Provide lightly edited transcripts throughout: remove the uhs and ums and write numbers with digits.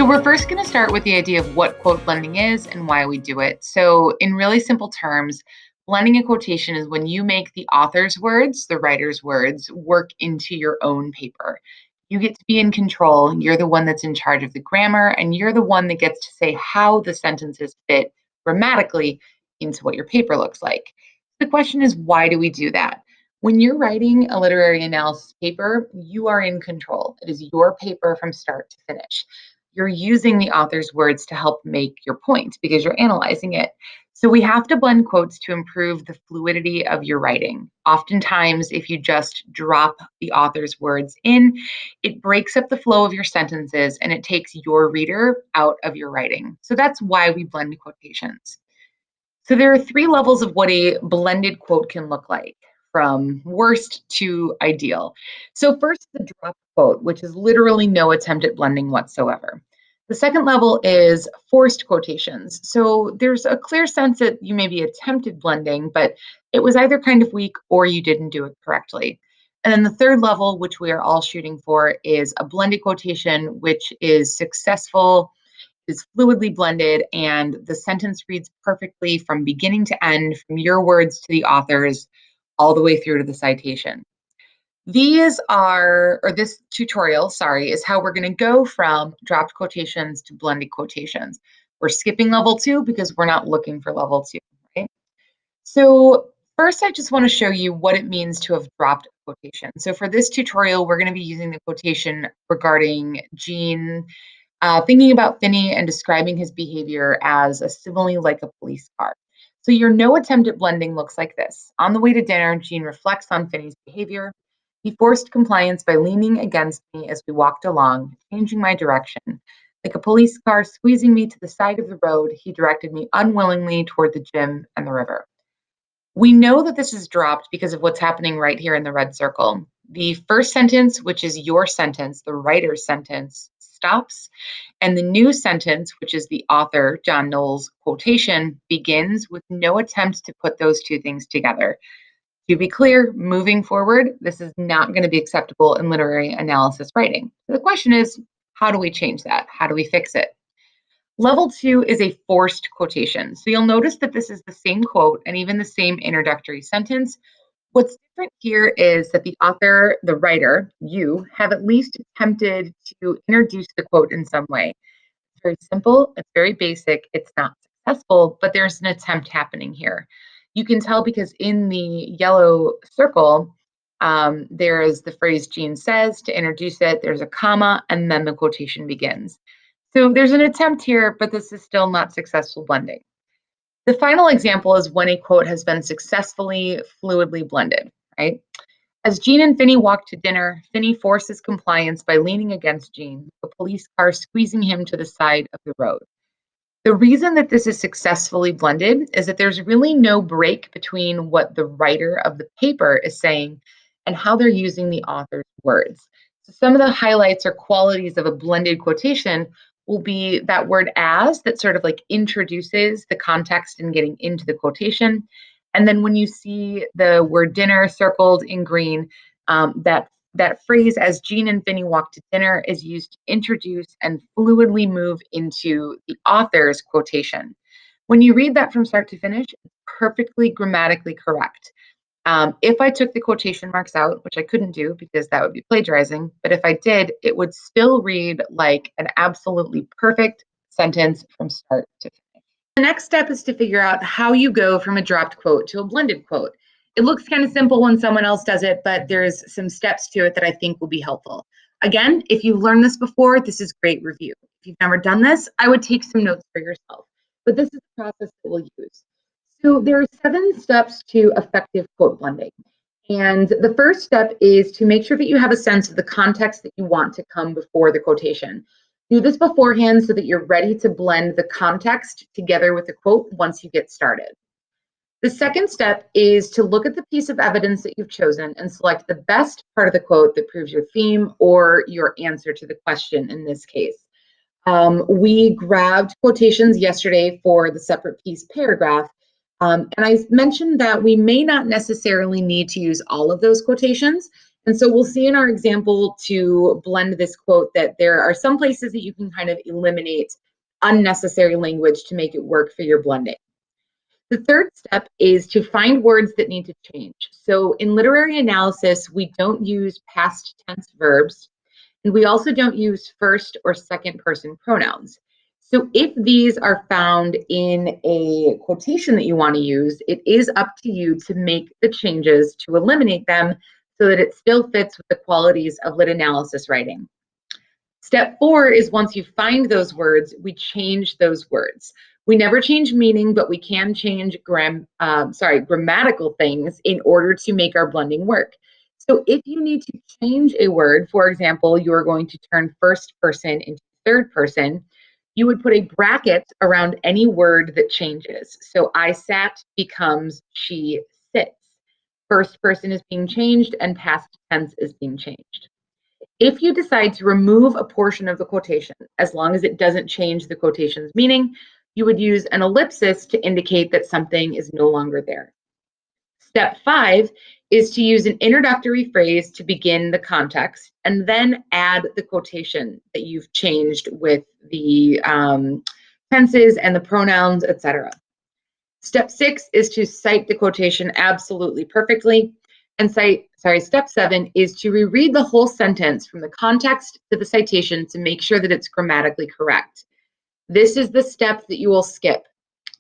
So we're first going to start with the idea of what quote blending is and why we do it. So in really simple terms, blending a quotation is when you make the author's words, the writer's words, work into your own paper. You get to be in control. You're the one that's in charge of the grammar, and you're the one that gets to say how the sentences fit grammatically into what your paper looks like. The question is, why do we do that? When you're writing a literary analysis paper, you are in control. It is your paper from start to finish. You're using the author's words to help make your point because you're analyzing it. So we have to blend quotes to improve the fluidity of your writing. Oftentimes, if you just drop the author's words in, it breaks up the flow of your sentences and it takes your reader out of your writing. So that's why we blend quotations. So there are three levels of what a blended quote can look like, from worst to ideal. So first, the drop quote, which is literally no attempt at blending whatsoever. The second level is forced quotations. So there's a clear sense that you maybe attempted blending, but it was either kind of weak or you didn't do it correctly. And then the third level, which we are all shooting for, is a blended quotation, which is successful, is fluidly blended, and the sentence reads perfectly from beginning to end, from your words to the author's, all the way through to the citation. This tutorial, sorry, is how we're going to go from dropped quotations to blended quotations. We're skipping level 2 because we're not looking for level 2, right? So first, I just want to show you what it means to have dropped a quotation. So for this tutorial, we're going to be using the quotation regarding Gene thinking about Finney and describing his behavior as a simile like a police car. So your no attempt at blending looks like this. On the way to dinner, Gene reflects on Finney's behavior. He forced compliance by leaning against me as we walked along, changing my direction. Like a police car squeezing me to the side of the road, he directed me unwillingly toward the gym and the river. We know that this is dropped because of what's happening right here in the red circle. The first sentence, which is your sentence, the writer's sentence, stops, and the new sentence, which is the author, John Knowles' quotation, begins with no attempt to put those two things together. To be clear, moving forward, this is not going to be acceptable in literary analysis writing. So the question is, how do we change that? How do we fix it? Level 2 is a forced quotation. So you'll notice that this is the same quote and even the same introductory sentence. What's different here is that the author, the writer, you, have at least attempted to introduce the quote in some way. It's very simple, it's very basic, it's not successful, but there's an attempt happening here. You can tell because in the yellow circle, there is the phrase Gene says. To introduce it, there's a comma, and then the quotation begins. So there's an attempt here, but this is still not successful blending. The final example is when a quote has been successfully fluidly blended, right? As Gene and Finney walk to dinner, Finney forces compliance by leaning against Gene, a police car squeezing him to the side of the road. The reason that this is successfully blended is that there's really no break between what the writer of the paper is saying and how they're using the author's words. So some of the highlights or qualities of a blended quotation will be that word as that sort of like introduces the context and getting into the quotation. And then when you see the word dinner circled in green, that phrase, as Gene and Finney walk to dinner, is used to introduce and fluidly move into the author's quotation. When you read that from start to finish, it's perfectly grammatically correct. If I took the quotation marks out, which I couldn't do because that would be plagiarizing, but if I did, it would still read like an absolutely perfect sentence from start to finish. The next step is to figure out how you go from a dropped quote to a blended quote. It looks kind of simple when someone else does it, but there's some steps to it that I think will be helpful. Again, if you've learned this before, this is great review. If you've never done this, I would take some notes for yourself, but this is the process that we'll use. So there are 7 steps to effective quote blending. And the first step is to make sure that you have a sense of the context that you want to come before the quotation. Do this beforehand so that you're ready to blend the context together with the quote once you get started. The second step is to look at the piece of evidence that you've chosen and select the best part of the quote that proves your theme or your answer to the question in this case. We grabbed quotations yesterday for the separate piece paragraph. And I mentioned that we may not necessarily need to use all of those quotations. And so we'll see in our example to blend this quote that there are some places that you can kind of eliminate unnecessary language to make it work for your blending. The third step is to find words that need to change. So in literary analysis, we don't use past tense verbs, and we also don't use first or second person pronouns. So if these are found in a quotation that you want to use, it is up to you to make the changes to eliminate them so that it still fits with the qualities of lit analysis writing. Step 4 is once you find those words, we change those words. We never change meaning, but we can change grammatical things in order to make our blending work. So if you need to change a word, for example, you're going to turn first person into third person, you would put a bracket around any word that changes. So I sat becomes she sits. First person is being changed and past tense is being changed. If you decide to remove a portion of the quotation, as long as it doesn't change the quotation's meaning, you would use an ellipsis to indicate that something is no longer there. Step 5 is to use an introductory phrase to begin the context and then add the quotation that you've changed with the tenses and the pronouns, etc. Step 6 is to cite the quotation absolutely perfectly. And step 7 is to reread the whole sentence from the context to the citation to make sure that it's grammatically correct. This is the step that you will skip.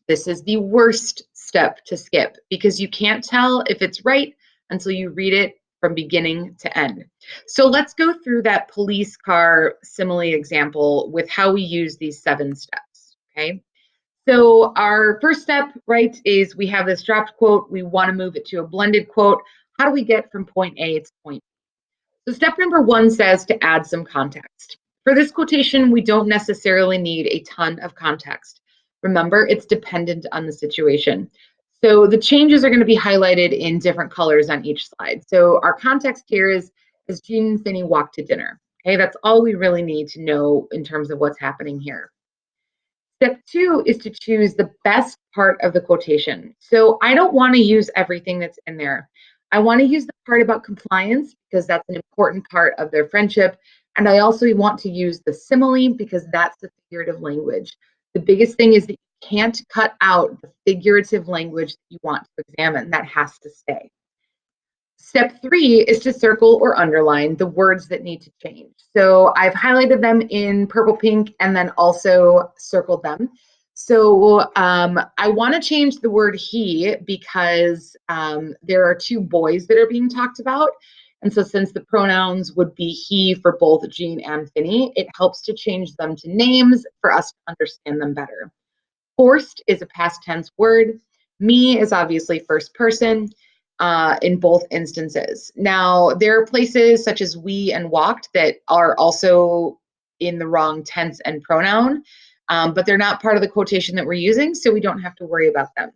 This is the worst step to skip because you can't tell if it's right until you read it from beginning to end. So let's go through that police car simile example with how we use these 7 steps, okay? So our first step, right, is we have this dropped quote. We want to move it to a blended quote. How do we get from point A to point B? So step number 1 says to add some context. For this quotation, we don't necessarily need a ton of context. Remember, it's dependent on the situation. So the changes are going to be highlighted in different colors on each slide. So our context here is as Jean and Finney walk to dinner. Okay, that's all we really need to know in terms of what's happening here. Step 2 is to choose the best part of the quotation. So I don't want to use everything that's in there. I want to use the part about compliance because that's an important part of their friendship. And I also want to use the simile because that's the figurative language. The biggest thing is that you can't cut out the figurative language that you want to examine. That has to stay. Step 3 is to circle or underline the words that need to change. So I've highlighted them in purple, pink, and then also circled them. So I want to change the word he because there are 2 boys that are being talked about. And so since the pronouns would be he for both Jean and Finney, it helps to change them to names for us to understand them better. Forced is a past tense word. Me is obviously first person in both instances. Now, there are places such as we and walked that are also in the wrong tense and pronoun, but they're not part of the quotation that we're using, so we don't have to worry about them.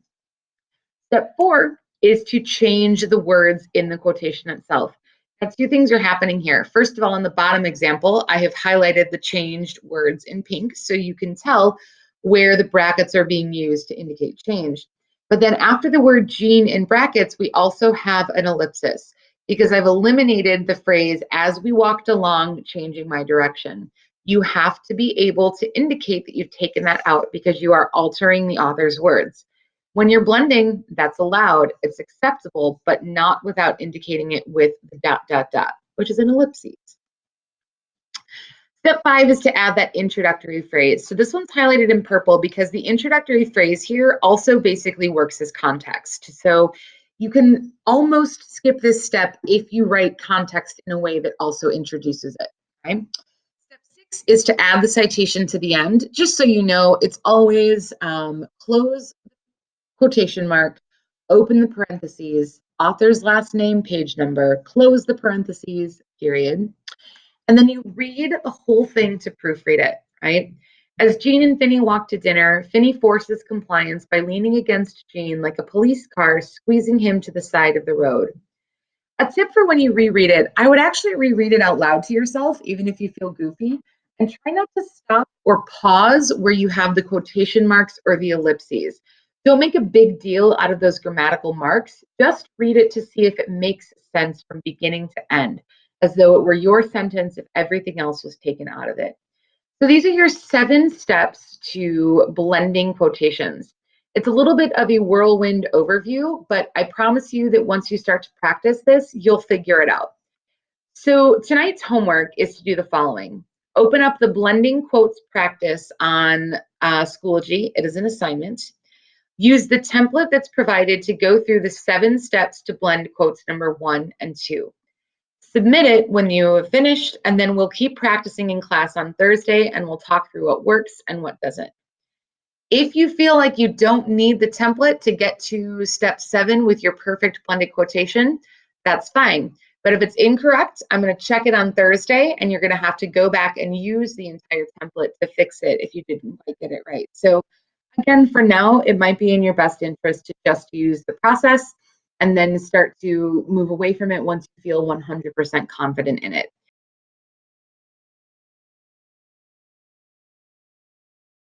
Step 4 is to change the words in the quotation itself. Now, 2 things are happening here. First of all, in the bottom example, I have highlighted the changed words in pink, so you can tell where the brackets are being used to indicate change. But then after the word Jean in brackets, we also have an ellipsis because I've eliminated the phrase, as we walked along, changing my direction. You have to be able to indicate that you've taken that out because you are altering the author's words. When you're blending, that's allowed, it's acceptable, but not without indicating it with the ... which is an ellipsis. Step 5 is to add that introductory phrase. So this one's highlighted in purple because the introductory phrase here also basically works as context. So you can almost skip this step if you write context in a way that also introduces it. Okay? Step 6 is to add the citation to the end. Just so you know, it's always close quotation mark, open the parentheses, author's last name, page number, close the parentheses, period. And then you read the whole thing to proofread it, right? As Jean and Finney walk to dinner, Finney forces compliance by leaning against Jean like a police car, squeezing him to the side of the road. A tip for when you reread it, I would actually reread it out loud to yourself, even if you feel goofy, and try not to stop or pause where you have the quotation marks or the ellipses. Don't make a big deal out of those grammatical marks. Just read it to see if it makes sense from beginning to end, as though it were your sentence if everything else was taken out of it. So these are your 7 steps to blending quotations. It's a little bit of a whirlwind overview, but I promise you that once you start to practice this, you'll figure it out. So tonight's homework is to do the following. Open up the blending quotes practice on Schoology. It is an assignment. Use the template that's provided to go through the 7 steps to blend quotes number 1 and 2. Submit it when you have finished, and then we'll keep practicing in class on Thursday, and we'll talk through what works and what doesn't. If you feel like you don't need the template to get to step 7 with your perfect blended quotation, that's fine. But if it's incorrect, I'm going to check it on Thursday, and you're going to have to go back and use the entire template to fix it if you didn't quite get it right. So again, for now, it might be in your best interest to just use the process and then start to move away from it once you feel 100% confident in it.